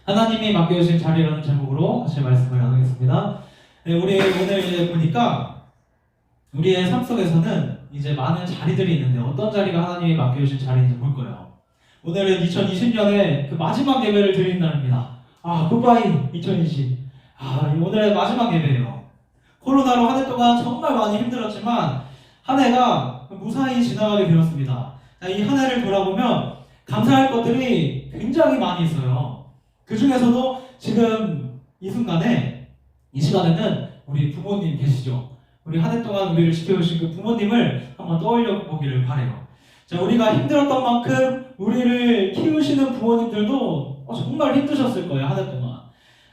하나님이 맡겨주신 자리라는 제목으로 같이 말씀을 나누겠습니다. 네, 우리 오늘 이제 보니까 우리의 삶 속에서는 이제 많은 자리들이 있는데 어떤 자리가 하나님이 맡겨주신 자리인지 볼 거예요. 오늘은 2020년에 그 마지막 예배를 드리는 날입니다. 굿바이 2020. 오늘의 마지막 예배예요. 코로나로 한 해 동안 정말 많이 힘들었지만 한 해가 무사히 지나가게 되었습니다. 이 한 해를 돌아보면 감사할 것들이 굉장히 많이 있어요. 그 중에서도 지금 이 시간에는 우리 부모님 계시죠? 우리 한 해 동안 우리를 지켜주신 그 부모님을 한번 떠올려 보기를 바래요. 자, 우리가 힘들었던 만큼 우리를 키우시는 부모님들도 정말 힘드셨을 거예요, 한 해 동안.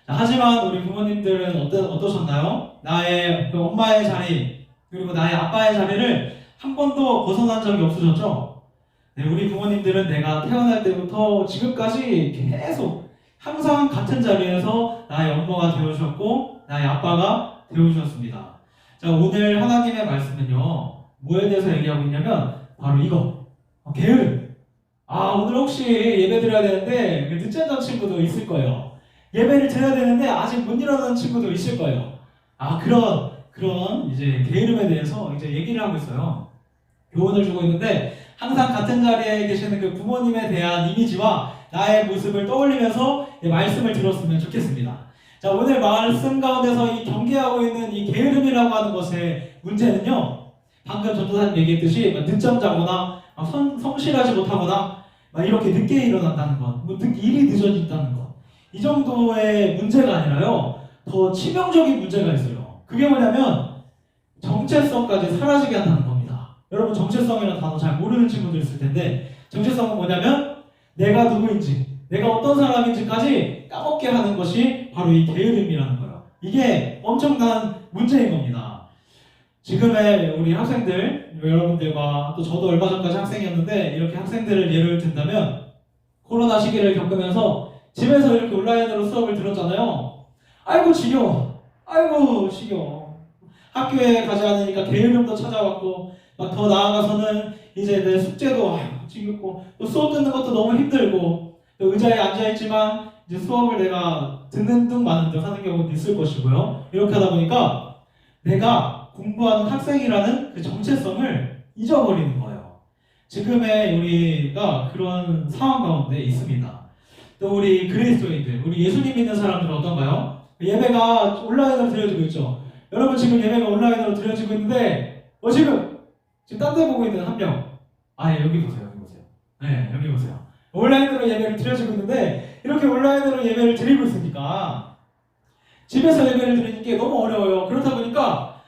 자, 하지만 우리 부모님들은 어떠셨나요? 나의 그 엄마의 자리, 그리고 나의 아빠의 자리를 한 번도 벗어난 적이 없으셨죠? 네, 우리 부모님들은 내가 태어날 때부터 지금까지 계속 항상 같은 자리에서 나의 엄마가 되어주셨고 나의 아빠가 되어주셨습니다. 자, 오늘 하나님의 말씀은요, 뭐에 대해서 얘기하고 있냐면 바로 이거, 게으름. 오늘 혹시 예배 드려야 되는데 늦잠 잔 친구도 있을 거예요. 예배를 드려야 되는데 아직 못 일어나는 친구도 있을 거예요. 그런 이제 게으름에 대해서 이제 얘기를 하고 있어요. 교훈을 주고 있는데 항상 같은 자리에 계시는 그 부모님에 대한 이미지와 나의 모습을 떠올리면서 말씀을 들었으면 좋겠습니다. 자, 오늘 말씀 가운데서 이 경계하고 있는 이 게으름이라고 하는 것의 문제는요, 방금 전도사님 얘기했듯이 늦잠 자거나 성실하지 못하거나 이렇게 늦게 일어난다는 것, 일이 늦어진다는 것, 이 정도의 문제가 아니라요, 더 치명적인 문제가 있어요. 그게 뭐냐면 정체성까지 사라지게 한다는 겁니다. 여러분, 정체성이라는 단어 잘 모르는 친구들 있을 텐데, 정체성은 뭐냐면 내가 누구인지, 내가 어떤 사람인지까지 까먹게 하는 것이 바로 이 게으름이라는 거예요. 이게 엄청난 문제인 겁니다. 지금의 우리 학생들, 여러분들과 또 저도 얼마 전까지 학생이었는데 이렇게 학생들을 예를 든다면 코로나 시기를 겪으면서 집에서 이렇게 온라인으로 수업을 들었잖아요. 아이고 지겨워. 학교에 가지 않으니까 게으름도 찾아왔고 더 나아가서는 이제 내 숙제도 지겹고 또 수업 듣는 것도 너무 힘들고 또 의자에 앉아있지만 이제 수업을 내가 듣는 둥 마는 둥 하는 경우도 있을 것이고요. 이렇게 하다 보니까 내가 공부하는 학생이라는 그 정체성을 잊어버리는 거예요. 지금의 우리가 그런 상황 가운데 있습니다. 또 우리 그리스도인들, 우리 예수님 믿는 사람들은 어떤가요? 예배가 온라인으로 드려지고 있죠. 여러분, 지금 예배가 온라인으로 드려지고 있는데 지금 딴 데 보고 있는 한 명, 여기 보세요. 네, 여기 보세요. 온라인으로 예배를 드려지고 있는데 이렇게 온라인으로 예배를 드리고 있으니까 집에서 예배를 드리는 게 너무 어려워요. 그렇다 보니까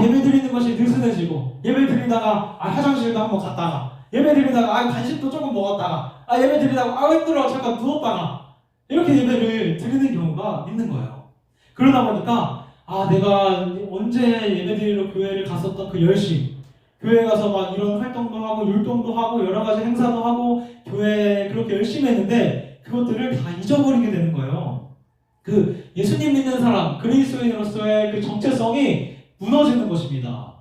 예배 드리는 것이 느슨해지고, 예배 드리다가 화장실도 한번 갔다가, 예배 드리다가 간식도 조금 먹었다가, 예배 드리다가 힘들어 잠깐 누웠다가, 이렇게 예배를 드리는 경우가 있는 거예요. 그러다 보니까 내가 언제 예배 드리러 교회를 갔었던 그 열심, 교회 가서 이런 활동도 하고 율동도 하고 여러 가지 행사도 하고 교회에 그렇게 열심히 했는데 그것들을 다 잊어버리게 되는 거예요. 그 예수님 믿는 사람, 그리스도인으로서의 그 정체성이 무너지는 것입니다.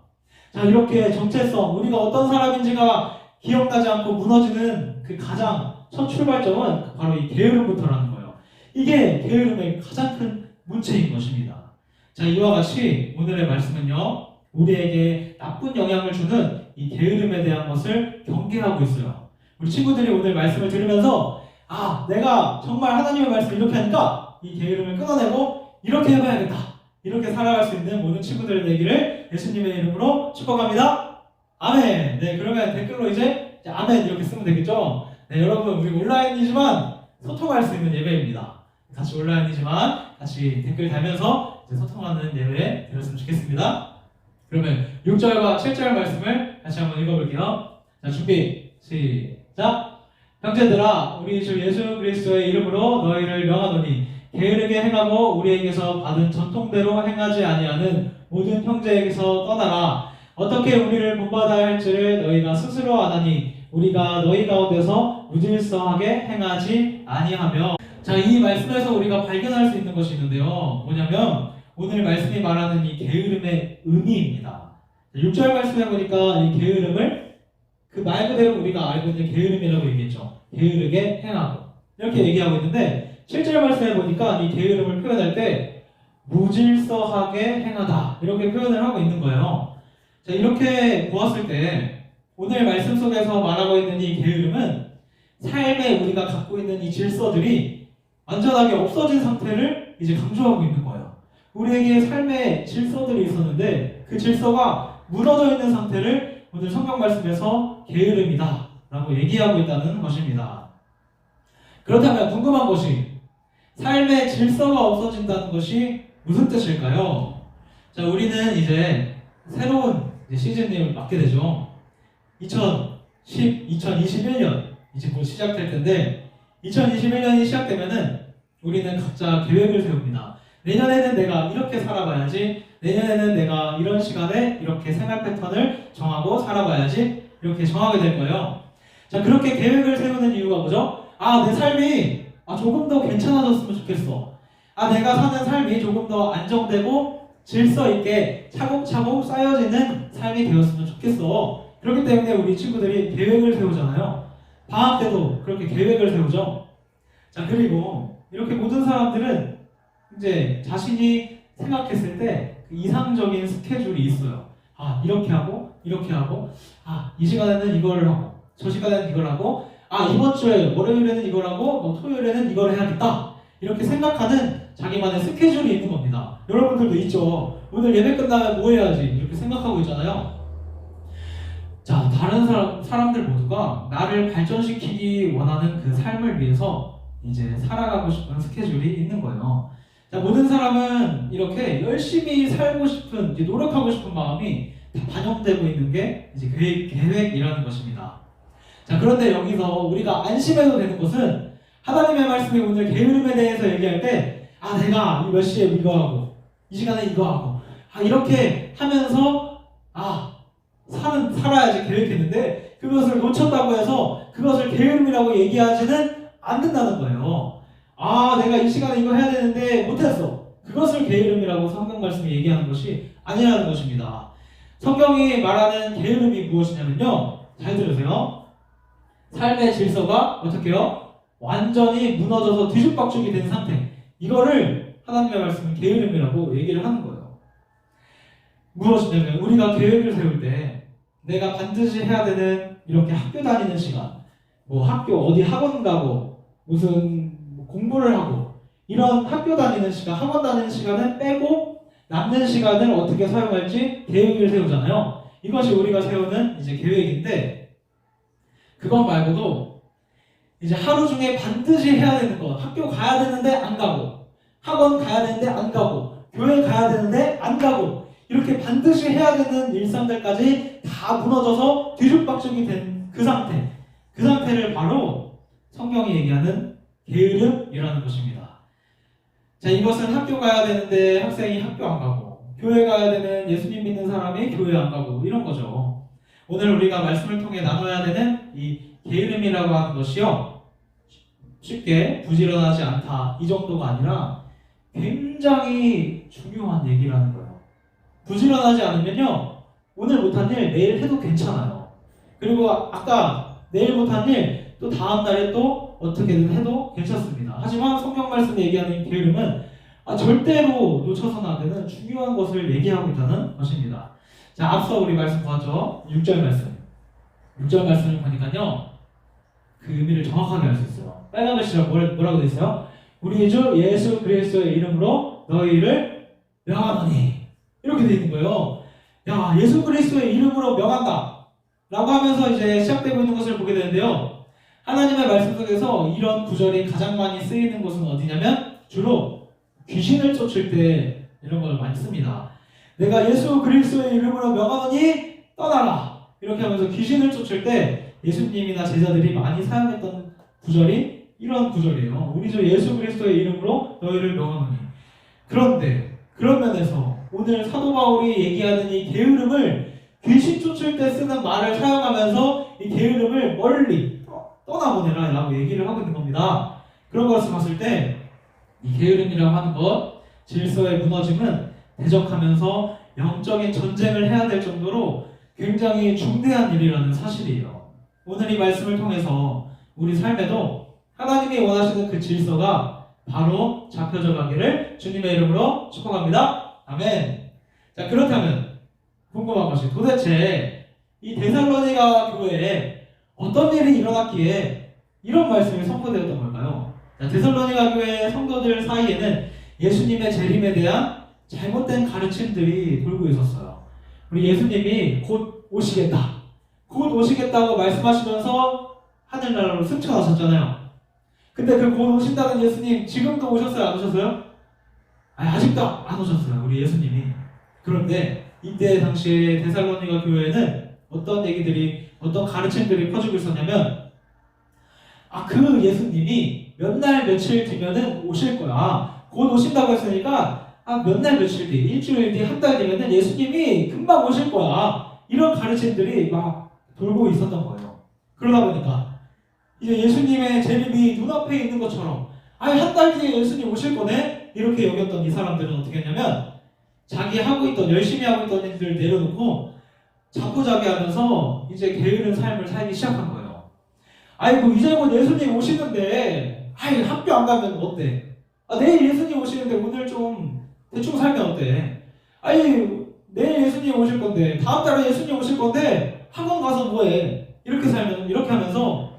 자, 이렇게 정체성, 우리가 어떤 사람인지가 기억나지 않고 무너지는 그 가장 첫 출발점은 바로 이 게으름부터라는 거예요. 이게 게으름의 가장 큰 문제인 것입니다. 자, 이와 같이 오늘의 말씀은요, 우리에게 나쁜 영향을 주는 이 게으름에 대한 것을 경계하고 있어요. 우리 친구들이 오늘 말씀을 들으면서 내가 정말 하나님의 말씀을 이렇게 하니까 이 게으름을 끊어내고 이렇게 해봐야겠다, 이렇게 살아갈 수 있는 모든 친구들의 되기를 예수님의 이름으로 축복합니다. 아멘. 네, 그러면 댓글로 이제 아멘 이렇게 쓰면 되겠죠. 네, 여러분, 우리 온라인이지만 소통할 수 있는 예배입니다. 같이 온라인이지만 같이 댓글 달면서 이제 소통하는 예배 드렸으면 좋겠습니다. 그러면 6절과 7절 말씀을 같이 한번 읽어볼게요. 자, 준비, 시작. 형제들아, 우리 주 예수 그리스도의 이름으로 너희를 명하노니 게으르게 행하고 우리에게서 받은 전통대로 행하지 아니하는 모든 형제에게서 떠나라. 어떻게 우리를 본받아야 할지를 너희가 스스로 아나니 우리가 너희 가운데서 무질서하게 행하지 아니하며. 자, 이 말씀에서 우리가 발견할 수 있는 것이 있는데요, 뭐냐면 오늘 말씀이 말하는 이 게으름의 의미입니다. 6절 말씀해 보니까 이 게으름을 그 말 그대로 우리가 알고 있는 게으름이라고 얘기했죠. 게으르게 행하고 이렇게 얘기하고 있는데 실제 말씀해 보니까 이 게으름을 표현할 때 무질서하게 행하다 이렇게 표현을 하고 있는 거예요. 자, 이렇게 보았을 때 오늘 말씀 속에서 말하고 있는 이 게으름은 삶에 우리가 갖고 있는 이 질서들이 완전하게 없어진 상태를 이제 강조하고 있는 거예요. 우리에게 삶의 질서들이 있었는데 그 질서가 무너져 있는 상태를 오늘 성경 말씀에서 게으름이다 라고 얘기하고 있다는 것입니다. 그렇다면 궁금한 것이 삶의 질서가 없어진다는 것이 무슨 뜻일까요? 자, 우리는 이제 새로운 시즌을 맞게 되죠. 2021년 이제 곧 시작될 텐데 2021년이 시작되면은 우리는 각자 계획을 세웁니다. 내년에는 내가 이렇게 살아봐야지, 내년에는 내가 이런 시간에 이렇게 생활 패턴을 정하고 살아봐야지 이렇게 정하게 될 거예요. 자, 그렇게 계획을 세우는 이유가 뭐죠? 내 삶이 조금 더 괜찮아졌으면 좋겠어. 내가 사는 삶이 조금 더 안정되고 질서 있게 차곡차곡 쌓여지는 삶이 되었으면 좋겠어. 그렇기 때문에 우리 친구들이 계획을 세우잖아요. 방학 때도 그렇게 계획을 세우죠. 자, 그리고 이렇게 모든 사람들은 이제 자신이 생각했을 때 그 이상적인 스케줄이 있어요. 이렇게 하고 이렇게 하고 이 시간에는 이걸 하고 저 시간에는 이걸 하고 이번 주에 월요일에는 이걸 하고 토요일에는 이걸 해야겠다 이렇게 생각하는 자기만의 스케줄이 있는 겁니다. 여러분들도 있죠. 오늘 예배 끝나면 뭐 해야지 이렇게 생각하고 있잖아요. 자, 다른 사람들 모두가 나를 발전시키기 원하는 그 삶을 위해서 이제 살아가고 싶은 스케줄이 있는 거예요. 자, 모든 사람은 이렇게 열심히 살고 싶은, 이제 노력하고 싶은 마음이 다 반영되고 있는 게 이제 계획이라는 것입니다. 자, 그런데 여기서 우리가 안심해도 되는 것은 하나님의 말씀이 오늘 게으름에 대해서 얘기할 때 내가 몇 시에 이거 하고 이 시간에 이거 하고 이렇게 하면서 살아야지 계획했는데 그것을 놓쳤다고 해서 그것을 게으름이라고 얘기하지는 않는다는 거예요. 내가 이 시간에 이거 해야 되는데 못했어. 그것을 게으름이라고 성경 말씀이 얘기하는 것이 아니라는 것입니다. 성경이 말하는 게으름이 무엇이냐면요. 잘 들으세요. 삶의 질서가 어떻게 해요? 완전히 무너져서 뒤죽박죽이 된 상태. 이거를 하나님의 말씀은 게으름이라고 얘기를 하는 거예요. 무엇이냐면 우리가 계획을 세울 때 내가 반드시 해야 되는 이렇게 학교 다니는 시간, 학교 어디 학원 가고 무슨 공부를 하고 이런 학교 다니는 시간, 학원 다니는 시간은 빼고 남는 시간을 어떻게 사용할지 계획을 세우잖아요. 이것이 우리가 세우는 이제 계획인데 그것 말고도 이제 하루 중에 반드시 해야 되는 것, 학교 가야 되는데 안 가고 학원 가야 되는데 안 가고 교회 가야 되는데 안 가고 이렇게 반드시 해야 되는 일상들까지 다 무너져서 뒤죽박죽이 된 그 상태를 바로 성경이 얘기하는 게으름이라는 것입니다. 자, 이것은 학교 가야 되는데 학생이 학교 안 가고 교회 가야 되는 예수님 믿는 사람이 교회 안 가고 이런 거죠. 오늘 우리가 말씀을 통해 나눠야 되는 이 게으름이라고 하는 것이요, 쉽게 부지런하지 않다 이 정도가 아니라 굉장히 중요한 얘기라는 거예요. 부지런하지 않으면요, 오늘 못한 일 내일 해도 괜찮아요. 그리고 아까 내일 못한 일 또 다음 달에 또 어떻게든 해도 괜찮습니다. 하지만 성경 말씀에 얘기하는 게으름은 절대로 놓쳐서는 안 되는 중요한 것을 얘기하고 있다는 것입니다. 자, 앞서 우리 말씀 보았죠? 6절 말씀. 6절 말씀을 보니까요, 그 의미를 정확하게 알 수 있어요. 빨간 글씨로 뭐라고 되어 있어요? 우리 주 예수 그리스도의 이름으로 너희를 명하노니, 이렇게 되어 있는 거예요. 예수 그리스도의 이름으로 명한다 라고 하면서 이제 시작되고 있는 것을 보게 되는데요, 하나님의 말씀 속에서 이런 구절이 가장 많이 쓰이는 곳은 어디냐면 주로 귀신을 쫓을 때 이런 걸 많이 씁니다. 내가 예수 그리스도의 이름으로 명하노니 떠나라, 이렇게 하면서 귀신을 쫓을 때 예수님이나 제자들이 많이 사용했던 구절이 이런 구절이에요. 우리 주 예수 그리스도의 이름으로 너희를 명하노니. 그런데 그런 면에서 오늘 사도 바울이 얘기하는 이 게으름을 귀신 쫓을 때 쓰는 말을 사용하면서 이 게으름을 멀리 떠나보내라 라고 얘기를 하고 있는 겁니다. 그런 것을 봤을 때 이 게으름이라고 하는 것, 질서의 무너짐은 대적하면서 영적인 전쟁을 해야 될 정도로 굉장히 중대한 일이라는 사실이에요. 오늘 이 말씀을 통해서 우리 삶에도 하나님이 원하시는 그 질서가 바로 잡혀져 가기를 주님의 이름으로 축복합니다. 아멘. 자, 그렇다면 궁금한 것이 도대체 이 데살로니가 교회에 어떤 일이 일어났기에 이런 말씀이 선포되었던 걸까요? 자, 데살로니가 교회 성도들 사이에는 예수님의 재림에 대한 잘못된 가르침들이 돌고 있었어요. 우리 예수님이 곧 오시겠다. 곧 오시겠다고 말씀하시면서 하늘나라로 승천하셨잖아요. 근데 그 곧 오신다는 예수님 지금도 오셨어요? 안 오셨어요? 아직도 안 오셨어요. 우리 예수님이. 그런데 이때 당시에 데살로니가 교회에는 어떤 얘기들이, 어떤 가르침들이 퍼지고 있었냐면, 그 예수님이 몇 날 며칠 뒤면은 오실 거야. 곧 오신다고 했으니까 몇 날 며칠 뒤, 일주일 뒤, 한 달 뒤면은 예수님이 금방 오실 거야. 이런 가르침들이 막 돌고 있었던 거예요. 그러다 보니까 이제 예수님의 재림이 눈앞에 있는 것처럼 한 달 뒤에 예수님 오실 거네? 이렇게 여겼던 이 사람들은 어떻게 했냐면 자기 하고 있던, 열심히 하고 있던 일들을 내려놓고 자포자기 하면서 이제 게으른 삶을 살기 시작한 거예요. 아이고 이제 곧 예수님 오시는데 학교 안 가면 어때? 내일 예수님 오시는데 오늘 좀 대충 살면 어때? 내일 예수님 오실 건데, 다음 달에 예수님 오실 건데 학원 가서 뭐해? 이렇게 하면서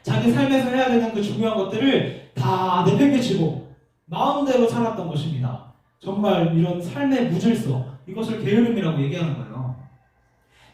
자기 삶에서 해야 되는 그 중요한 것들을 다 내팽개치고 마음대로 살았던 것입니다. 정말 이런 삶의 무질서, 이것을 게으름이라고 얘기하는 거예요.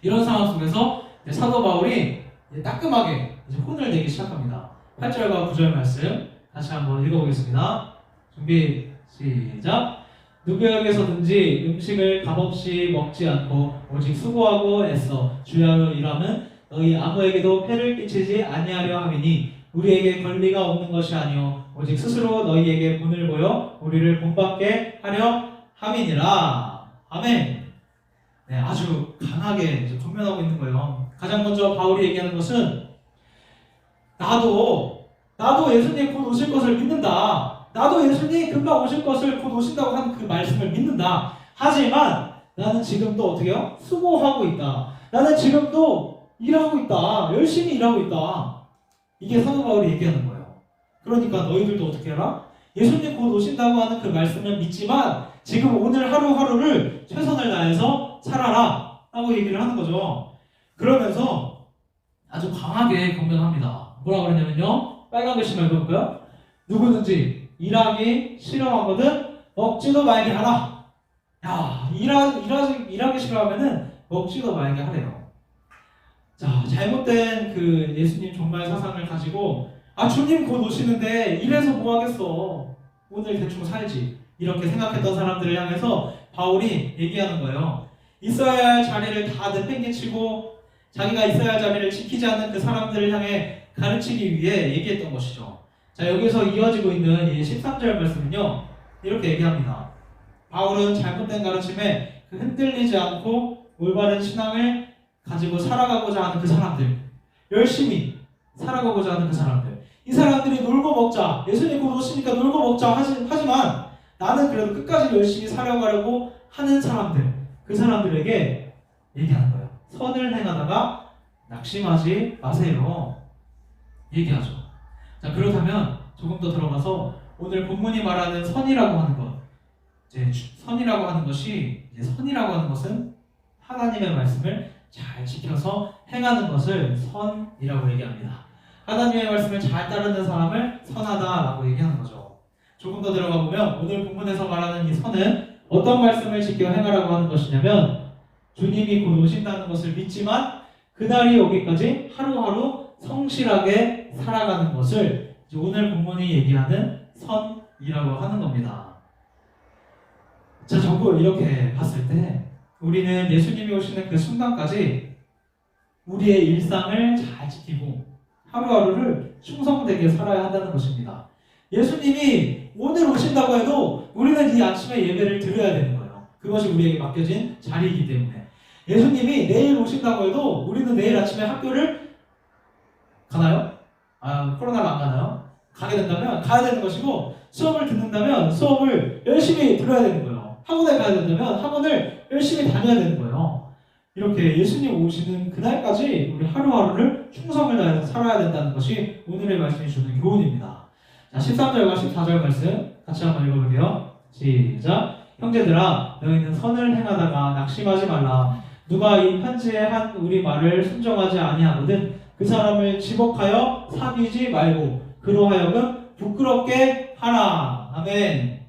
이런 상황 속에서 사도 바울이 따끔하게 혼을 내기 시작합니다. 8절과 9절 말씀 다시 한번 읽어보겠습니다. 준비 시작. 누구에게서든지 음식을 값없이 먹지 않고 오직 수고하고 애써 주야로 일함은 너희 아무에게도 폐를 끼치지 아니하려 함이니 우리에게 권리가 없는 것이 아니요 오직 스스로 너희에게 본을 보여 우리를 본받게 하려 함이니라. 아멘. 네, 아주 강하게 권면하고 있는 거예요. 가장 먼저 바울이 얘기하는 것은 나도 예수님 곧 오실 것을 믿는다. 나도 예수님 금방 오실 것을, 곧 오신다고 하는 그 말씀을 믿는다. 하지만 나는 지금도 어떻게 해요? 수고하고 있다. 나는 지금도 일하고 있다. 열심히 일하고 있다. 이게 사도 바울이 얘기하는 거예요. 그러니까 너희들도 어떻게 해라? 예수님 곧 오신다고 하는 그 말씀을 믿지만 지금 오늘 하루하루를 최선을 다해서 살아라 라고 얘기를 하는 거죠. 그러면서 아주 강하게 권면합니다. 뭐라 그러냐면요, 빨간 글씨만 읽어볼까요? 누구든지 일하기 싫어하거든 먹지도 말게 하라. 일하기 싫어하면은 먹지도 말게 하래요. 자, 잘못된 그 예수님 종말 사상을 가지고 주님 곧 오시는데 일해서 뭐 하겠어, 오늘 대충 살지, 이렇게 생각했던 사람들을 향해서 바울이 얘기하는 거예요. 있어야 할 자리를 다 내팽개치고 자기가 있어야 할 자리를 지키지 않는 그 사람들을 향해 가르치기 위해 얘기했던 것이죠. 자, 여기서 이어지고 있는 이 13절 말씀은요, 이렇게 얘기합니다. 바울은 잘못된 가르침에 흔들리지 않고 올바른 신앙을 가지고 살아가고자 하는 그 사람들, 열심히 살아가고자 하는 그 사람들, 이 사람들이 놀고 먹자, 예수님 곧 오시니까 놀고 먹자 하지만 나는 그래도 끝까지 열심히 살아가려고 하는 사람들, 그 사람들에게 얘기하는 거예요. 선을 행하다가 낙심하지 마세요. 얘기하죠. 자, 그렇다면 조금 더 들어가서 오늘 본문이 말하는 선이라고 하는 것, 선이라고 하는 것은 하나님의 말씀을 잘 지켜서 행하는 것을 선이라고 얘기합니다. 하나님의 말씀을 잘 따르는 사람을 선하다라고 얘기하는 거죠. 조금 더 들어가 보면 오늘 본문에서 말하는 이 선은 어떤 말씀을 지켜 행하라고 하는 것이냐면, 주님이 곧 오신다는 것을 믿지만 그날이 오기까지 하루하루 성실하게 살아가는 것을 오늘 본문이 얘기하는 선이라고 하는 겁니다. 자, 저걸 이렇게 봤을 때 우리는 예수님이 오시는 그 순간까지 우리의 일상을 잘 지키고 하루하루를 충성되게 살아야 한다는 것입니다. 예수님이 오늘 오신다고 해도 우리는 이 아침에 예배를 드려야 되는 거예요. 그것이 우리에게 맡겨진 자리이기 때문에. 예수님이 내일 오신다고 해도 우리는 내일 아침에 학교를 가나요? 코로나가 안 가나요? 가게 된다면 가야 되는 것이고, 수업을 듣는다면 수업을 열심히 들어야 되는 거예요. 학원에 가야 된다면 학원을 열심히 다녀야 되는 거예요. 이렇게 예수님 오시는 그날까지 우리 하루하루를 충성을 다해서 살아야 된다는 것이 오늘의 말씀이 주는 교훈입니다. 자, 13절과 14절 말씀 같이 한번 읽어볼게요. 시작. 형제들아, 너희는 선을 행하다가 낙심하지 말라. 누가 이 편지에 한 우리 말을 순종하지 아니하거든 그 사람을 지목하여 사귀지 말고 그로 하여금 부끄럽게 하라. 아멘.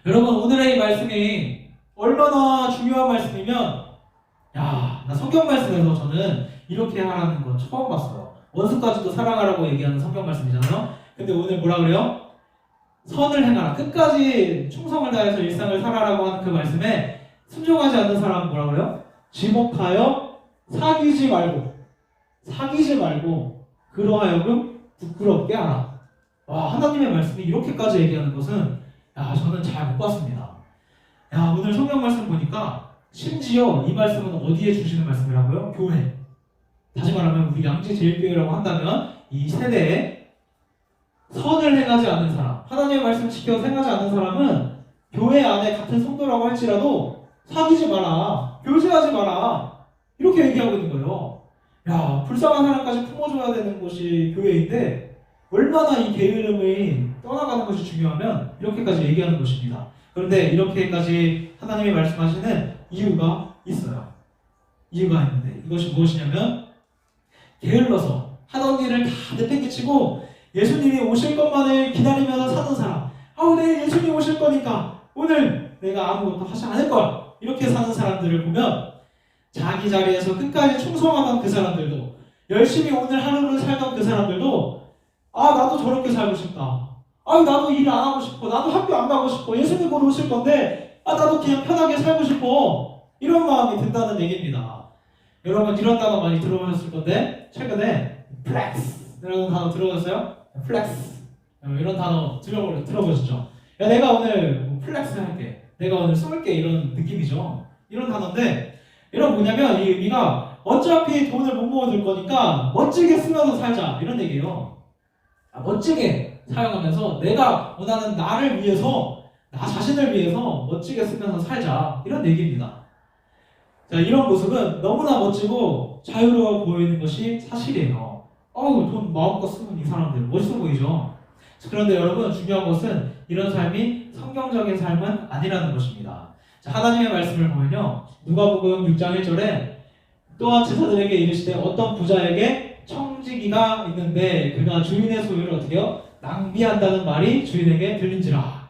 여러분, 오늘의 이 말씀이 얼마나 중요한 말씀이면, 야, 나 성경 말씀에서 저는 이렇게 하라는 건 처음 봤어요. 원수까지도 사랑하라고 얘기하는 성경 말씀이잖아요. 근데 오늘 뭐라 그래요? 선을 행하라. 끝까지 충성을 다해서 일상을 살아라고 하는 그 말씀에 순종하지 않는 사람은 뭐라 그래요? 지목하여 사귀지 말고 그러하여금 부끄럽게 하라. 와, 하나님의 말씀이 이렇게까지 얘기하는 것은 저는 잘 못 봤습니다. 오늘 성경 말씀 보니까 심지어 이 말씀은 어디에 주시는 말씀이라고요? 교회. 다시 말하면 우리 양지제일교회라고 한다면 이 세대에 선을 행하지 않는 사람, 하나님의 말씀을 지켜 행하지 않는 사람은 교회 안에 같은 성도라고 할지라도 사귀지 마라, 교제하지 마라, 이렇게 얘기하고 있는 거예요. 불쌍한 사람까지 품어줘야 되는 곳이 교회인데 얼마나 이 게으름이 떠나가는 것이 중요하면 이렇게까지 얘기하는 것입니다. 그런데 이렇게까지 하나님이 말씀하시는 이유가 있어요. 이유가 있는데 이것이 무엇이냐면, 게을러서 하던 일을 다 내팽개치고 예수님이 오실 것만을 기다리면서 사는 사람, 내일 예수님 오실 거니까 오늘 내가 아무것도 하지 않을 거야, 이렇게 사는 사람들을 보면 자기 자리에서 끝까지 충성하던 그 사람들도, 열심히 오늘 하루를 살던 그 사람들도 나도 저렇게 살고 싶다, 나도 일 안 하고 싶어, 나도 학교 안 가고 싶어, 예수님 곧 오실 건데 나도 그냥 편하게 살고 싶어, 이런 마음이 든다는 얘기입니다. 여러분, 이런 단어 많이 들어보셨을 건데 최근에 플렉스 이라는 단어 들어보셨어요? 플렉스 이런 단어 들어보셨죠? 내가 오늘 플렉스 할게, 내가 오늘 쏠게, 이런 느낌이죠. 이런 단어인데, 이런 뭐냐면 이 의미가 어차피 돈을 못 모아둘 거니까 멋지게 쓰면서 살자, 이런 얘기예요. 멋지게 사용하면서 내가 원하는 나를 위해서, 나 자신을 위해서 멋지게 쓰면서 살자, 이런 얘기입니다. 자, 이런 모습은 너무나 멋지고 자유로워 보이는 것이 사실이에요. 돈 마음껏 쓰는 이 사람들 멋있어 보이죠? 그런데 여러분, 중요한 것은 이런 삶이 성경적인 삶은 아니라는 것입니다. 자, 하나님의 말씀을 보면요, 누가복음 6장 1절에 또한 제사들에게 이르시되 어떤 부자에게 청지기가 있는데 그가 주인의 소유를 어떻게 해요? 낭비한다는 말이 주인에게 들린지라.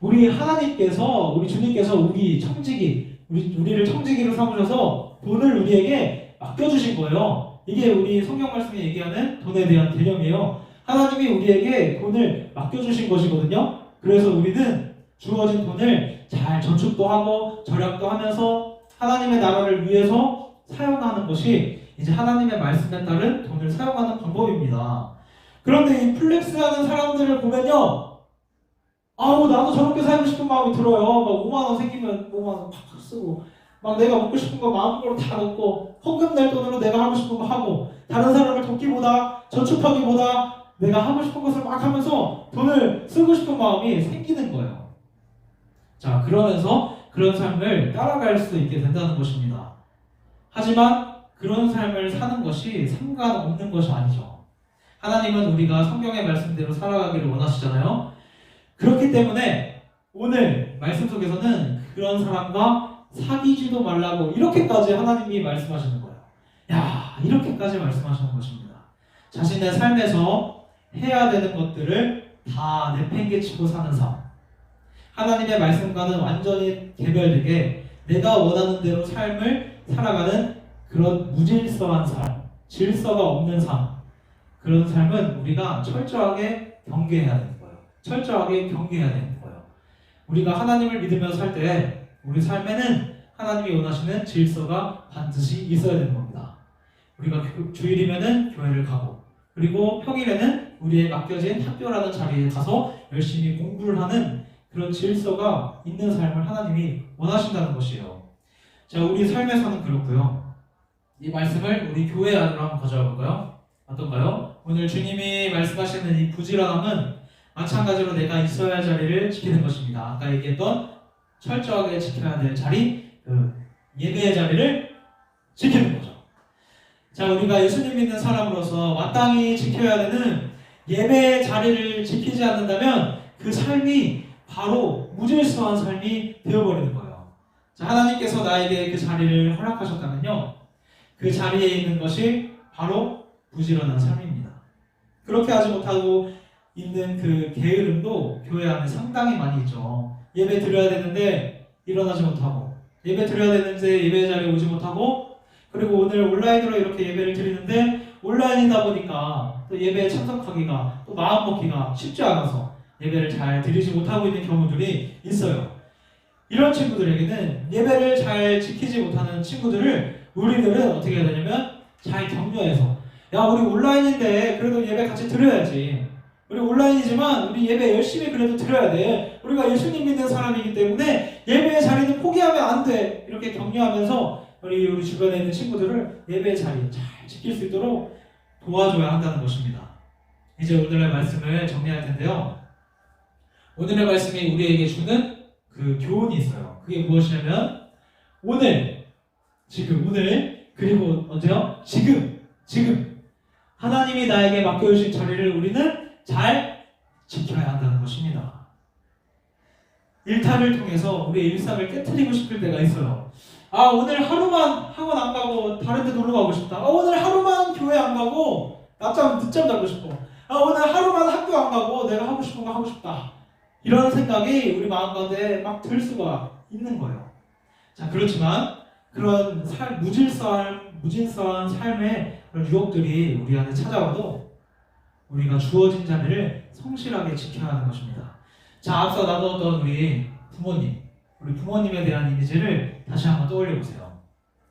우리 하나님께서, 우리 주님께서 우리 청지기, 우리를 청지기로 삼으셔서 돈을 우리에게 맡겨주신 거예요. 이게 우리 성경 말씀이 얘기하는 돈에 대한 개념이에요. 하나님이 우리에게 돈을 맡겨주신 것이거든요. 그래서 우리는 주어진 돈을 잘 저축도 하고 절약도 하면서 하나님의 나라를 위해서 사용하는 것이 이제 하나님의 말씀에 따른 돈을 사용하는 방법입니다. 그런데 이 플렉스하는 사람들을 보면요, 나도 저렇게 살고 싶은 마음이 들어요. 막 5만원 생기면 5만원 팍팍 쓰고, 막 내가 먹고 싶은 거 마음대로 다 먹고, 헌금 낼 돈으로 내가 하고 싶은 거 하고, 다른 사람을 돕기보다, 저축하기보다 내가 하고 싶은 것을 막 하면서 돈을 쓰고 싶은 마음이 생기는 거예요. 자, 그러면서 그런 삶을 따라갈 수 있게 된다는 것입니다. 하지만 그런 삶을 사는 것이 상관없는 것이 아니죠. 하나님은 우리가 성경의 말씀대로 살아가기를 원하시잖아요. 그렇기 때문에 오늘 말씀 속에서는 그런 사람과 사귀지도 말라고 이렇게까지 하나님이 말씀하시는 거예요. 이렇게까지 말씀하시는 것입니다. 자신의 삶에서 해야 되는 것들을 다 내팽개치고 사는 삶, 하나님의 말씀과는 완전히 개별되게 내가 원하는 대로 삶을 살아가는 그런 무질서한 삶, 질서가 없는 삶, 그런 삶은 우리가 철저하게 경계해야 되는 거예요. 철저하게 경계해야 되는 거예요. 우리가 하나님을 믿으면서 살 때 우리 삶에는 하나님이 원하시는 질서가 반드시 있어야 되는 겁니다. 우리가 주일이면은 교회를 가고, 그리고 평일에는 우리의 맡겨진 학교라는 자리에 가서 열심히 공부를 하는 그런 질서가 있는 삶을 하나님이 원하신다는 것이에요. 자, 우리 삶에서는 그렇고요. 이 말씀을 우리 교회 안으로 한번 가져와 볼까요? 어떤가요? 오늘 주님이 말씀하시는 이 부지런함은 마찬가지로 내가 있어야 할 자리를 지키는 것입니다. 아까 얘기했던 철저하게 지켜야 될 자리, 그 예배의 자리를 지키는 거죠. 자, 우리가 예수님 믿는 사람으로서 마땅히 지켜야 되는 예배 자리를 지키지 않는다면 그 삶이 바로 무질서한 삶이 되어버리는 거예요. 자, 하나님께서 나에게 그 자리를 허락하셨다면요, 그 자리에 있는 것이 바로 부지런한 삶입니다. 그렇게 하지 못하고 있는 그 게으름도 교회 안에 상당히 많이 있죠. 예배 드려야 되는데 일어나지 못하고, 예배 드려야 되는데 예배 자리에 오지 못하고, 그리고 오늘 온라인으로 이렇게 예배를 드리는데 온라인이다 보니까 또 예배에 참석하기가, 또 마음 먹기가 쉽지 않아서 예배를 잘 드리지 못하고 있는 경우들이 있어요. 이런 친구들에게는, 예배를 잘 지키지 못하는 친구들을 우리들은 어떻게 해야 되냐면 잘 격려해서, 야, 우리 온라인인데 그래도 예배 같이 드려야지. 우리 온라인이지만 우리 예배 열심히 그래도 드려야 돼. 우리가 예수님 믿는 사람이기 때문에 예배의 자리는 포기하면 안 돼. 이렇게 격려하면서 우리 주변에 있는 친구들을 예배의 자리 잘 지킬 수 있도록 도와줘야 한다는 것입니다. 이제 오늘의 말씀을 정리할 텐데요. 오늘의 말씀이 우리에게 주는 그 교훈이 있어요. 그게 무엇이냐면, 오늘, 지금, 오늘, 그리고 언제요? 지금. 하나님이 나에게 맡겨주신 자리를 우리는 잘 지켜야 한다는 것입니다. 일탈을 통해서 우리의 일상을 깨트리고 싶을 때가 있어요. 아, 오늘 하루만 학원 안 가고 다른 데 놀러 가고 싶다. 아, 오늘 하루만 교회 안 가고 늦잠 자고 싶어. 아, 오늘 하루만 학교 안 가고 내가 하고 싶은 거 하고 싶다. 이런 생각이 우리 마음 가운데 막 들 수가 있는 거예요. 자, 그렇지만 그런 무질서한 삶의 그런 유혹들이 우리 안에 찾아와도 우리가 주어진 자리를 성실하게 지켜야 하는 것입니다. 자, 앞서 나누었던 우리 부모님에 대한 이미지를 다시 한번 떠올려 보세요.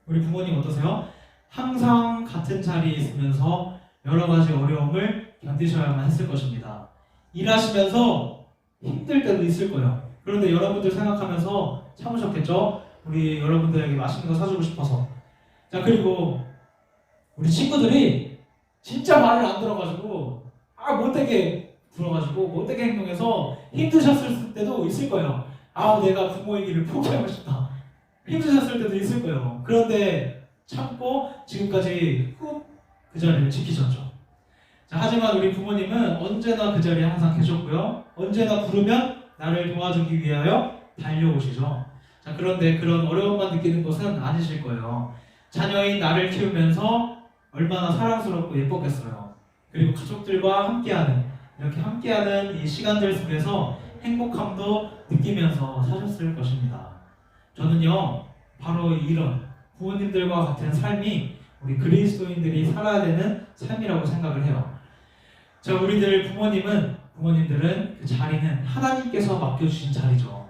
우리 부모님 어떠세요? 항상 같은 자리에 있으면서 여러 가지 어려움을 견디셔야만 했을 것입니다. 일하시면서 힘들 때도 있을 거예요. 그런데 여러분들 생각하면서 참으셨겠죠? 우리 여러분들에게 맛있는 거 사주고 싶어서. 자, 그리고 우리 친구들이 진짜 말을 안 들어가지고 못되게 굴어가지고 못되게 행동해서 힘드셨을 때도 있을 거예요. 내가 부모의 길을 포기하고 싶다. 힘드셨을 때도 있을 거예요. 그런데 참고 지금까지 꾹 그 자리를 지키셨죠. 자, 하지만 우리 부모님은 언제나 그 자리에 항상 계셨고요. 언제나 부르면 나를 도와주기 위하여 달려오시죠. 자, 그런데 그런 어려움만 느끼는 것은 아니실 거예요. 자녀인 나를 키우면서 얼마나 사랑스럽고 예뻤겠어요. 그리고 가족들과 함께하는 이 시간들 속에서 행복함도 느끼면서 사셨을 것입니다. 저는요, 바로 이런 부모님들과 같은 삶이 우리 그리스도인들이 살아야 되는 삶이라고 생각을 해요. 자, 우리들 부모님들은 그 자리는 하나님께서 맡겨주신 자리죠.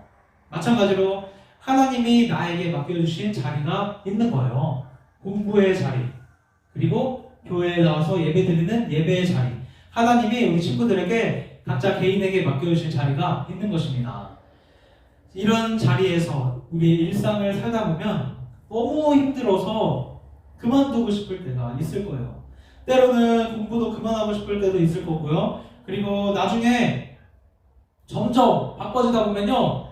마찬가지로 하나님이 나에게 맡겨주신 자리가 있는 거예요. 공부의 자리, 그리고 교회에 나와서 예배드리는 예배의 자리. 하나님이 우리 친구들에게 각자 개인에게 맡겨주신 자리가 있는 것입니다. 이런 자리에서 우리의 일상을 살다 보면 너무 힘들어서 그만두고 싶을 때가 있을 거예요. 때로는 공부도 그만하고 싶을 때도 있을 거고요. 그리고 나중에 점점 바빠지다 보면요,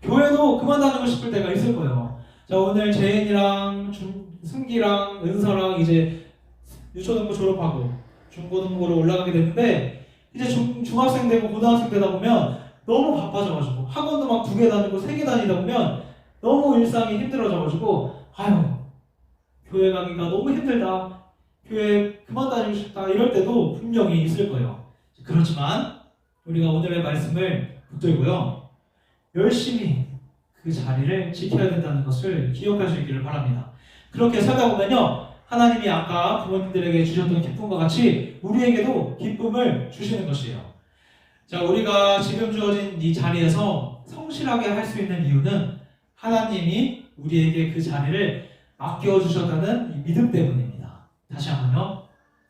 교회도 그만 다니고 싶을 때가 있을 거예요. 자, 오늘 재인이랑 승기랑 은서랑 이제 유초등부 졸업하고 중고등부로 올라가게 됐는데, 이제 중학생 되고 고등학생 되다 보면 너무 바빠져가지고 학원도 막 2개 다니고 3개 다니다 보면 너무 일상이 힘들어져가지고 교회 가기가 너무 힘들다, 교회 그만 다니고 싶다, 이럴 때도 분명히 있을 거예요. 그렇지만 우리가 오늘의 말씀을 붙들고요, 열심히 그 자리를 지켜야 된다는 것을 기억하시기를 바랍니다. 그렇게 살다 보면요, 하나님이 아까 부모님들에게 주셨던 기쁨과 같이 우리에게도 기쁨을 주시는 것이에요. 자, 우리가 지금 주어진 이 자리에서 성실하게 할 수 있는 이유는 하나님이 우리에게 그 자리를 맡겨주셨다는 이 믿음 때문입니다. 다시 한번요,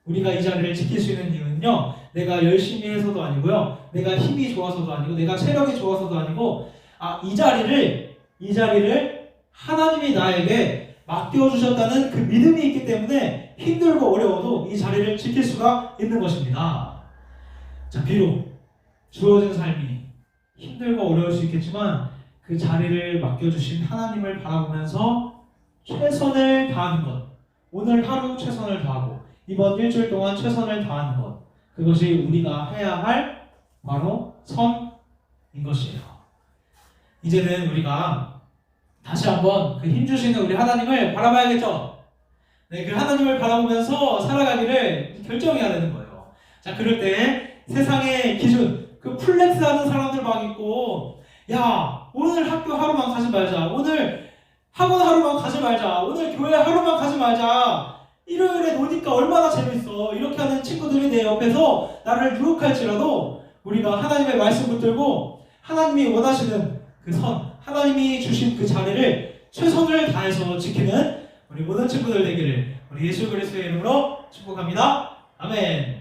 우리가 이 자리를 지킬 수 있는 이유는요, 내가 열심히 해서도 아니고요, 내가 힘이 좋아서도 아니고, 내가 체력이 좋아서도 아니고, 이 자리를 하나님이 나에게 맡겨주셨다는 그 믿음이 있기 때문에 힘들고 어려워도 이 자리를 지킬 수가 있는 것입니다. 자, 비록 주어진 삶이 힘들고 어려울 수 있겠지만 그 자리를 맡겨주신 하나님을 바라보면서 최선을 다하는 것, 오늘 하루 최선을 다하고 이번 일주일 동안 최선을 다하는 것, 그것이 우리가 해야 할 바로 선인 것이에요. 이제는 우리가 다시 한번 그 힘주시는 우리 하나님을 바라봐야겠죠. 네, 그 하나님을 바라보면서 살아가기를 결정해야 되는 거예요. 자, 그럴 때 세상의 기준, 그 플렉스하는 사람들 막 있고, 야, 오늘 학교 하루만 가지 말자, 오늘 학원 하루만 가지 말자, 오늘 교회 하루만 가지 말자, 일요일에 노니까 얼마나 재밌어, 이렇게 하는 친구들이 내 옆에서 나를 유혹할지라도 우리가 하나님의 말씀 붙들고 하나님이 원하시는 그 선, 하나님이 주신 그 자리를 최선을 다해서 지키는 우리 모든 친구들 되기를 우리 예수 그리스도의 이름으로 축복합니다. 아멘.